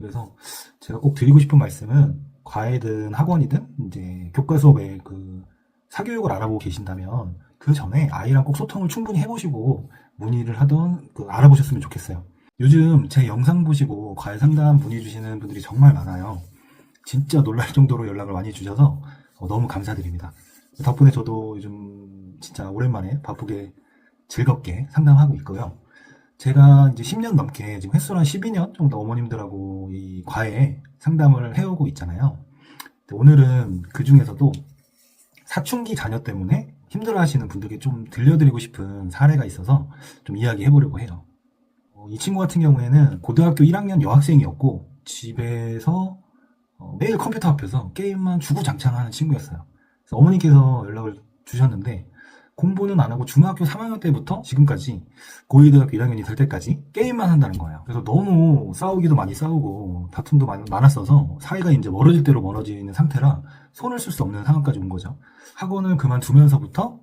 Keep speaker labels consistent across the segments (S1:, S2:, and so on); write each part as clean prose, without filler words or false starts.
S1: 그래서 제가 꼭 드리고 싶은 말씀은 과외든 학원이든 이제 교과 수업에 그 사교육을 알아보고 계신다면 그 전에 아이랑 꼭 소통을 충분히 해보시고 문의를 하던 알아보셨으면 좋겠어요. 요즘 제 영상 보시고 과외 상담 문의 주시는 분들이 정말 많아요. 진짜 놀랄 정도로 연락을 많이 주셔서 너무 감사드립니다. 덕분에 저도 요즘 진짜 오랜만에 바쁘게 즐겁게 상담하고 있고요. 제가 이제 10년 넘게 지금 횟수로 한 12년 정도 어머님들하고 이 과외 상담을 해오고 있잖아요. 오늘은 그 중에서도 사춘기 자녀 때문에 힘들어하시는 분들께 좀 들려드리고 싶은 사례가 있어서 좀 이야기해 보려고 해요. 이 친구 같은 경우에는 고등학교 1학년 여학생이었고 집에서 매일 컴퓨터 앞에서 게임만 주구장창하는 친구였어요. 그래서 어머니께서 연락을 주셨는데 공부는 안 하고 중학교 3학년 때부터 지금까지 고등학교 1학년이 될 때까지 게임만 한다는 거예요. 그래서 너무 싸우기도 많이 싸우고 다툼도 많았어서 사이가 이제 멀어질 대로 멀어지는 상태라 손을 쓸 수 없는 상황까지 온 거죠. 학원을 그만두면서부터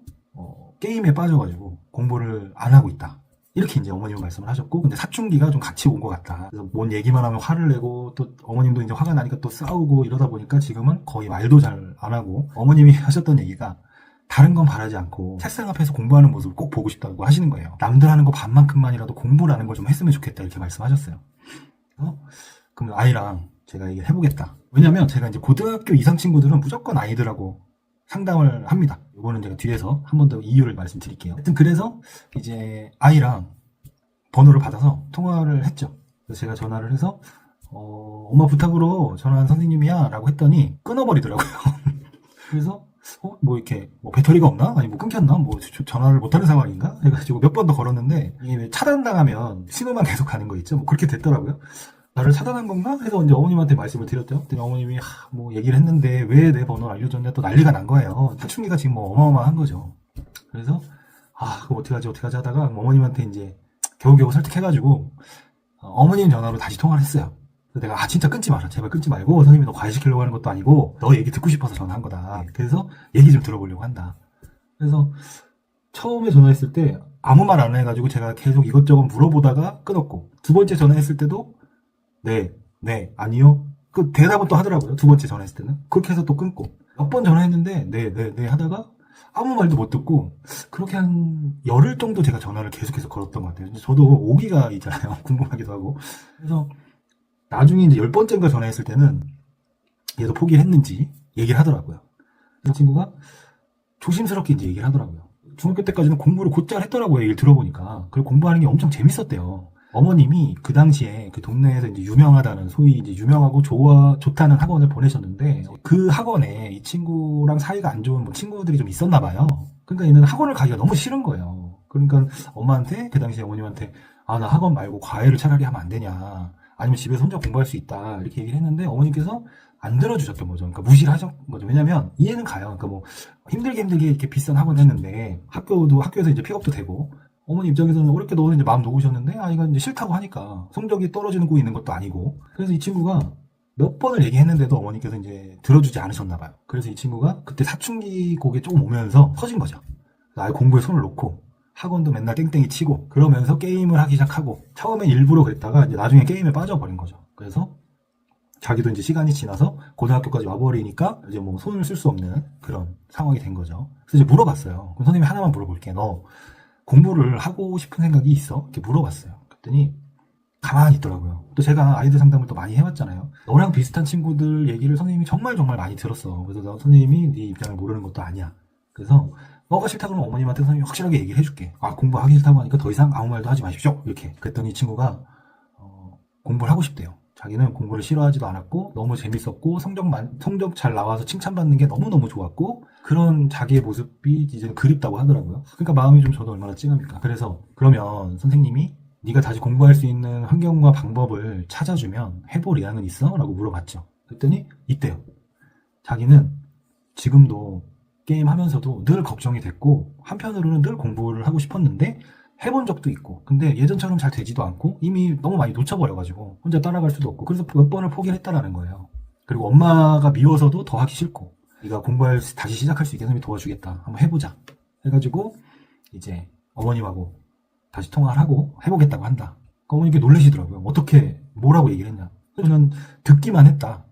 S1: 게임에 빠져가지고 공부를 안 하고 있다. 이렇게 이제 어머님은 말씀을 하셨고, 근데 사춘기가 좀 같이 온 것 같다. 그래서 뭔 얘기만 하면 화를 내고, 또 어머님도 이제 화가 나니까 또 싸우고 이러다 보니까 지금은 거의 말도 잘 안 하고, 어머님이 하셨던 얘기가 다른 건 바라지 않고 책상 앞에서 공부하는 모습을 꼭 보고 싶다고 하시는 거예요. 남들 하는 거 반만큼만이라도 공부라는 걸 좀 했으면 좋겠다 이렇게 말씀하셨어요. 그럼 아이랑 제가 얘기를 해보겠다. 왜냐면 제가 이제 고등학교 이상 친구들은 무조건 아이들하고 상담을 합니다. 이거는 제가 뒤에서 한 번 더 이유를 말씀드릴게요. 하여튼 그래서 이제 아이랑 번호를 받아서 통화를 했죠. 그래서 제가 전화를 해서 엄마 부탁으로 전화한 선생님이야 라고 했더니 끊어버리더라고요. 그래서 뭐 이렇게 뭐 배터리가 없나? 아니 뭐 끊겼나? 뭐 전화를 못하는 상황인가? 해가지고 몇 번 더 걸었는데 이게 왜 차단당하면 신호만 계속 가는 거 있죠? 뭐 그렇게 됐더라고요. 나를 차단한 건가? 해서 이제 어머님한테 말씀을 드렸죠. 그랬더니 어머님이 뭐 얘기를 했는데 왜 내 번호를 알려줬냐 또 난리가 난 거예요. 사춘기가 지금 뭐 어마어마한 거죠. 그래서 그럼 어떡하지 하다가 어머님한테 이제 겨우겨우 설득해가지고 어머님 전화로 다시 통화를 했어요. 그래서 내가 진짜 끊지 마라. 제발 끊지 말고 선생님이 너 과외시키려고 하는 것도 아니고 너 얘기 듣고 싶어서 전화한 거다. 그래서 얘기 좀 들어보려고 한다. 그래서 처음에 전화했을 때 아무 말 안 해가지고 제가 계속 이것저것 물어보다가 끊었고 두 번째 전화했을 때도 네, 아니요. 그 대답은 또 하더라고요. 두 번째 전화했을 때는. 그렇게 해서 또 끊고. 몇 번 전화했는데, 네 하다가 아무 말도 못 듣고, 그렇게 한 열흘 정도 제가 전화를 계속해서 걸었던 것 같아요. 저도 오기가 있잖아요. 궁금하기도 하고. 그래서 나중에 이제 10번째인가 전화했을 때는 얘도 포기를 했는지 얘기를 하더라고요. 그 친구가 조심스럽게 이제 얘기를 하더라고요. 중학교 때까지는 공부를 곧잘 했더라고요. 얘기를 들어보니까. 그리고 공부하는 게 엄청 재밌었대요. 어머님이 그 당시에 그 동네에서 이제 유명하다는 소위 이제 유명하고 좋다는 학원을 보내셨는데 그 학원에 이 친구랑 사이가 안 좋은 뭐 친구들이 좀 있었나 봐요. 그러니까 얘는 학원을 가기가 너무 싫은 거예요. 그러니까 엄마한테 그 당시에 어머님한테 나 학원 말고 과외를 차라리 하면 안 되냐. 아니면 집에서 혼자 공부할 수 있다. 이렇게 얘기를 했는데 어머님께서 안 들어주셨던 거죠. 그러니까 무시를 하셨던 거죠. 왜냐면 이해는 가요. 그러니까 뭐 힘들게 이렇게 비싼 학원 했는데 학교에서 이제 픽업도 되고 어머니 입장에서는 어렵게 너는 이제 마음 놓으셨는데 아이가 이제 싫다고 하니까 성적이 떨어지는 거 있는 것도 아니고 그래서 이 친구가 몇 번을 얘기했는데도 어머니께서 이제 들어주지 않으셨나 봐요. 그래서 이 친구가 그때 사춘기 곡에 조금 오면서 터진 거죠. 아예 공부에 손을 놓고 학원도 맨날 땡땡이 치고 그러면서 게임을 하기 시작하고 처음엔 일부러 그랬다가 이제 나중에 게임에 빠져버린 거죠. 그래서 자기도 이제 시간이 지나서 고등학교까지 와버리니까 이제 뭐 손을 쓸 수 없는 그런 상황이 된 거죠. 그래서 이제 물어봤어요. 그럼 선생님이 하나만 물어볼게. 너 공부를 하고 싶은 생각이 있어? 이렇게 물어봤어요. 그랬더니 가만히 있더라고요. 또 제가 아이들 상담을 또 많이 해왔잖아요. 너랑 비슷한 친구들 얘기를 선생님이 정말 많이 들었어. 그래서 선생님이 네 입장을 모르는 것도 아니야. 그래서 너가 싫다 그러면 어머님한테 선생님이 확실하게 얘기를 해줄게. 공부하기 싫다고 하니까 더 이상 아무 말도 하지 마십시오. 이렇게. 그랬더니 이 친구가 공부를 하고 싶대요. 자기는 공부를 싫어하지도 않았고 너무 재밌었고 성적 잘 나와서 칭찬받는 게 너무너무 좋았고 그런 자기의 모습이 이제 그립다고 하더라고요. 그러니까 마음이 좀 저도 얼마나 찡합니까. 그래서 그러면 선생님이 네가 다시 공부할 수 있는 환경과 방법을 찾아주면 해볼 의향은 있어? 라고 물어봤죠. 그랬더니 있대요. 자기는 지금도 게임하면서도 늘 걱정이 됐고 한편으로는 늘 공부를 하고 싶었는데 해본 적도 있고 근데 예전처럼 잘 되지도 않고 이미 너무 많이 놓쳐버려가지고 혼자 따라갈 수도 없고 그래서 몇 번을 포기를 했다라는 거예요. 그리고 엄마가 미워서도 더 하기 싫고 네가 다시 시작할 수 있게 선생님이 도와주겠다. 한번 해보자. 해가지고 이제 어머님하고 다시 통화를 하고 해보겠다고 한다. 어머님께 놀라시더라고요. 어떻게 뭐라고 얘기를 했냐. 저는 듣기만 했다.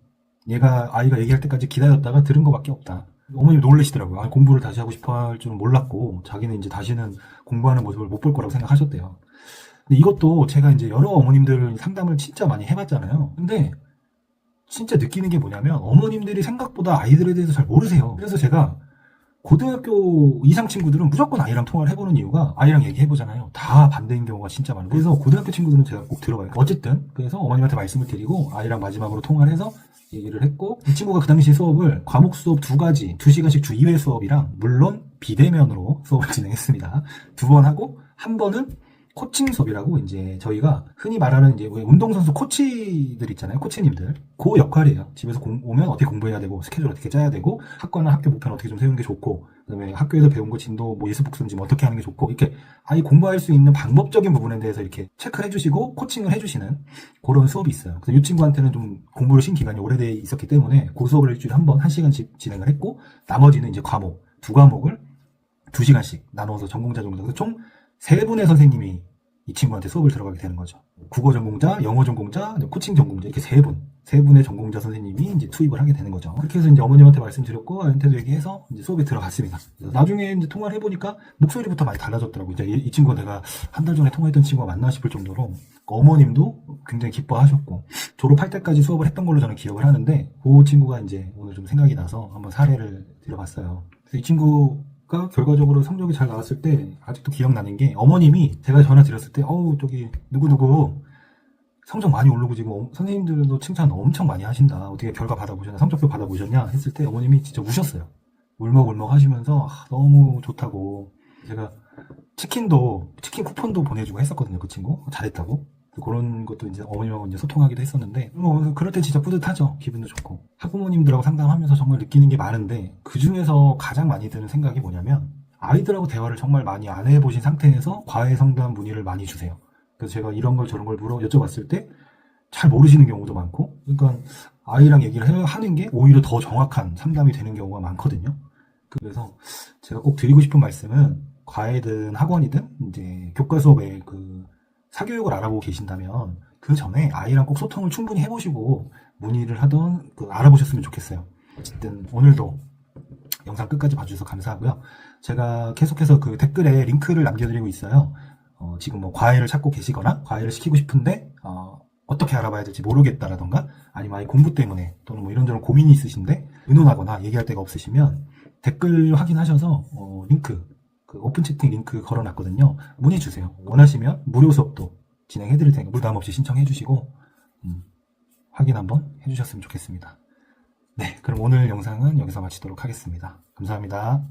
S1: 아이가 얘기할 때까지 기다렸다가 들은 것밖에 없다. 어머님 놀라시더라고요. 아, 공부를 다시 하고 싶어 할 줄은 몰랐고, 자기는 이제 다시는 공부하는 모습을 못 볼 거라고 생각하셨대요. 근데 이것도 제가 이제 여러 어머님들 상담을 진짜 많이 해봤잖아요. 근데 진짜 느끼는 게 뭐냐면 어머님들이 생각보다 아이들에 대해서 잘 모르세요. 그래서 제가 고등학교 이상 친구들은 무조건 아이랑 통화를 해보는 이유가 아이랑 얘기해보잖아요. 다 반대인 경우가 진짜 많아요. 그래서 고등학교 친구들은 제가 꼭 들어봐요. 어쨌든 그래서 어머님한테 말씀을 드리고 아이랑 마지막으로 통화를 해서 얘기를 했고, 이 친구가 그 당시 수업을 과목 수업 2가지 2시간씩 주 2회 수업이랑 물론 비대면으로 수업을 진행했습니다. 2번 하고 한 번은 코칭 수업이라고, 이제 저희가 흔히 말하는 이제 운동선수 코치들 있잖아요. 코치님들. 그 역할이에요. 집에서 오면 어떻게 공부해야 되고, 스케줄 어떻게 짜야 되고, 학과나 학교 목표는 어떻게 좀 세우는 게 좋고, 그다음에 학교에서 배운 거 진도 뭐 예습복습인지 어떻게 하는 게 좋고, 이렇게 아이 공부할 수 있는 방법적인 부분에 대해서 이렇게 체크를 해주시고 코칭을 해주시는 그런 수업이 있어요. 그래서 이 친구한테는 좀 공부를 신 기간이 오래돼 있었기 때문에 그 수업을 일주일에 한 번 1시간씩 진행을 했고, 나머지는 이제 과목 2과목을 2시간씩 나눠서 전공자 정도, 그래서 총 3분의 선생님이 이 친구한테 수업을 들어가게 되는 거죠. 국어 전공자, 영어 전공자, 코칭 전공자, 이렇게 3분의 전공자 선생님이 이제 투입을 하게 되는 거죠. 그렇게 해서 이제 어머님한테 말씀드렸고, 아이한테도 얘기해서 이제 수업에 들어갔습니다. 나중에 이제 통화를 해보니까 목소리부터 많이 달라졌더라고요. 이제 이 친구가 내가 한 달 전에 통화했던 친구가 맞나 싶을 정도로 어머님도 굉장히 기뻐하셨고, 졸업할 때까지 수업을 했던 걸로 저는 기억을 하는데, 그 친구가 이제 오늘 좀 생각이 나서 한번 사례를 드려봤어요. 그래서 이 친구가 결과적으로 성적이 잘 나왔을 때 아직도 기억나는 게, 어머님이 제가 전화 드렸을 때 저기 누구누구 성적 많이 오르고 지금 선생님들도 칭찬 엄청 많이 하신다, 어떻게 결과 받아보셨냐, 성적표 받아보셨냐 했을 때 어머님이 진짜 우셨어요. 울먹울먹 하시면서 너무 좋다고. 제가 치킨 쿠폰도 보내주고 했었거든요. 그 친구 잘했다고. 그런 것도 이제 어머님하고 이제 소통하기도 했었는데, 그럴 때 진짜 뿌듯하죠. 기분도 좋고. 학부모님들하고 상담하면서 정말 느끼는 게 많은데, 그 중에서 가장 많이 드는 생각이 뭐냐면, 아이들하고 대화를 정말 많이 안 해보신 상태에서 과외 상담 문의를 많이 주세요. 그래서 제가 이런 걸 저런 걸 여쭤봤을 때 잘 모르시는 경우도 많고, 그러니까 아이랑 얘기를 하는 게 오히려 더 정확한 상담이 되는 경우가 많거든요. 그래서 제가 꼭 드리고 싶은 말씀은, 과외든 학원이든 이제 교과 수업에 사교육을 알아보고 계신다면 그 전에 아이랑 꼭 소통을 충분히 해보시고 문의를 하던 알아보셨으면 좋겠어요. 어쨌든 오늘도 영상 끝까지 봐주셔서 감사하고요. 제가 계속해서 댓글에 링크를 남겨드리고 있어요. 지금 뭐 과외를 찾고 계시거나 과외를 시키고 싶은데 어떻게 알아봐야 될지 모르겠다라던가, 아니면 아이 공부 때문에 또는 뭐 이런저런 고민이 있으신데 의논하거나 얘기할 데가 없으시면 댓글 확인하셔서 링크, 오픈 채팅 링크 걸어놨거든요. 문의 주세요. 원하시면 무료 수업도 진행해드릴 테니까 부담 없이 신청해주시고 확인 한번 해주셨으면 좋겠습니다. 네, 그럼 오늘 영상은 여기서 마치도록 하겠습니다. 감사합니다.